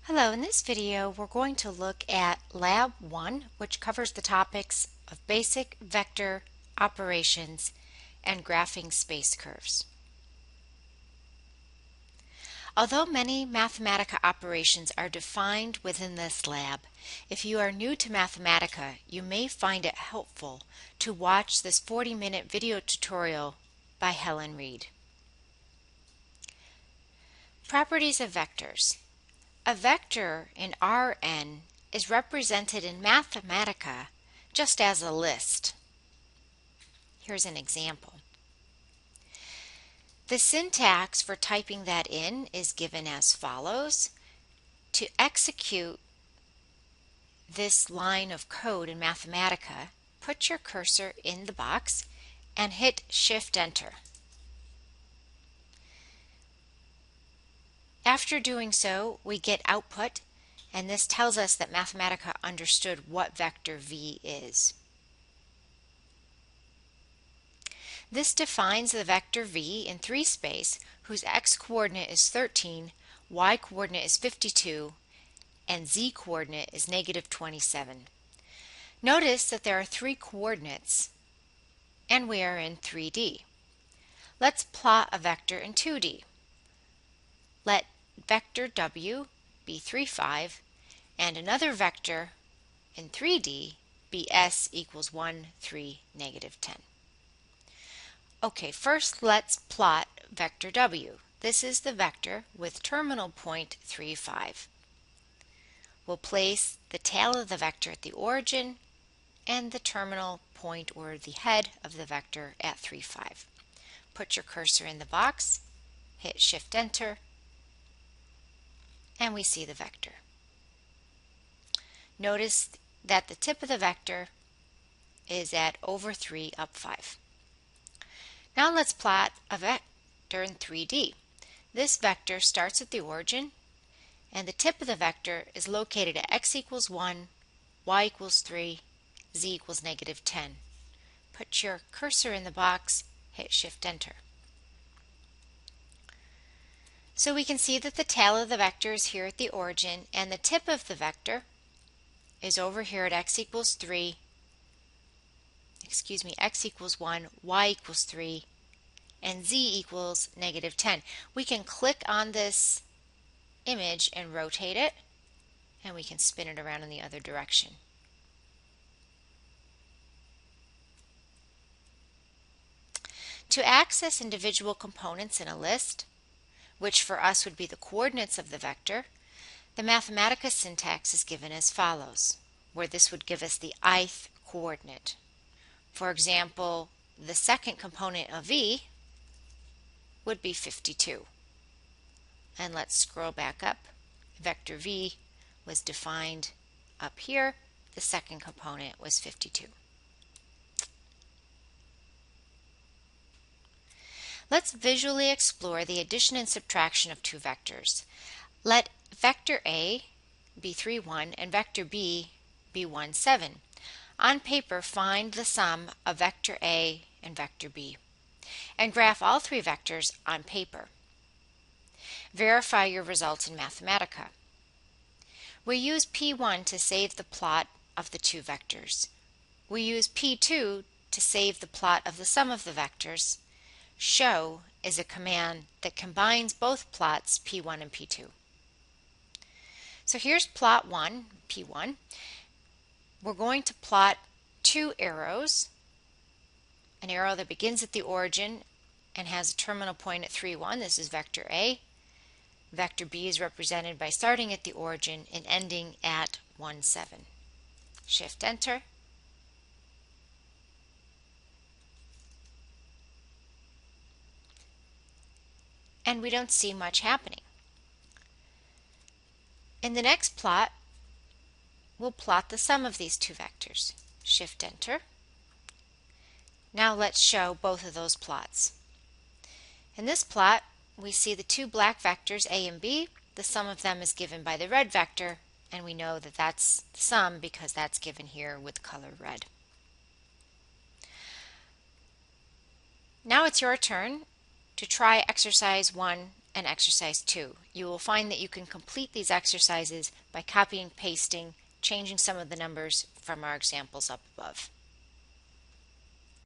Hello, in this video we're going to look at Lab 1, which covers the topics of basic vector operations and graphing space curves. Although many Mathematica operations are defined within this lab, if you are new to Mathematica, you may find it helpful to watch this 40-minute video tutorial by Helen Reed. Properties of vectors. A vector in Rn is represented in Mathematica just as a list. Here's an example. The syntax for typing that in is given as follows. To execute this line of code in Mathematica, put your cursor in the box and hit Shift-Enter. After doing so, we get output, and this tells us that Mathematica understood what vector v is. This defines the vector v in 3 space whose x-coordinate is 13, y-coordinate is 52, and z-coordinate is -27. Notice that there are 3 coordinates, and we are in 3D. Let's plot a vector in 2D. Let vector w be 3, 5, and another vector in 3D be s equals 1, 3, -10. Okay, first let's plot vector w. This is the vector with terminal point 3, 5. We'll place the tail of the vector at the origin and the terminal point or the head of the vector at 3, 5. Put your cursor in the box, hit Shift-Enter, and we see the vector. Notice that the tip of the vector is at over 3, up 5. Now let's plot a vector in 3D. This vector starts at the origin, and the tip of the vector is located at x equals 1, y equals 3, z equals -10. Put your cursor in the box, hit Shift-Enter. So we can see that the tail of the vector is here at the origin, and the tip of the vector is over here at x equals 1, y equals 3, and z equals -10. We can click on this image and rotate it, and we can spin it around in the other direction. To access individual components in a list, which for us would be the coordinates of the vector, the Mathematica syntax is given as follows, where this would give us the ith coordinate. For example, the second component of v would be 52. And let's scroll back up. Vector v was defined up here. The second component was 52. Let's visually explore the addition and subtraction of 2 vectors. Let vector A be 3, 1 and vector B be 1, 7. On paper, find the sum of vector A and vector B, and graph all 3 vectors on paper. Verify your results in Mathematica. We use P1 to save the plot of the 2 vectors. We use P2 to save the plot of the sum of the vectors. Show is a command that combines both plots P1 and P2. So here's plot 1, P1. We're going to plot 2 arrows, an arrow that begins at the origin and has a terminal point at 3, 1. This is vector A. Vector B is represented by starting at the origin and ending at 1, 7. Shift-Enter. And we don't see much happening. In the next plot, we'll plot the sum of these 2 vectors. Shift-Enter. Now let's show both of those plots. In this plot, we see the 2 black vectors A and B. The sum of them is given by the red vector, and we know that that's the sum because that's given here with color red. Now it's your turn to try exercise 1 and exercise 2. You will find that you can complete these exercises by copying, pasting, changing some of the numbers from our examples up above.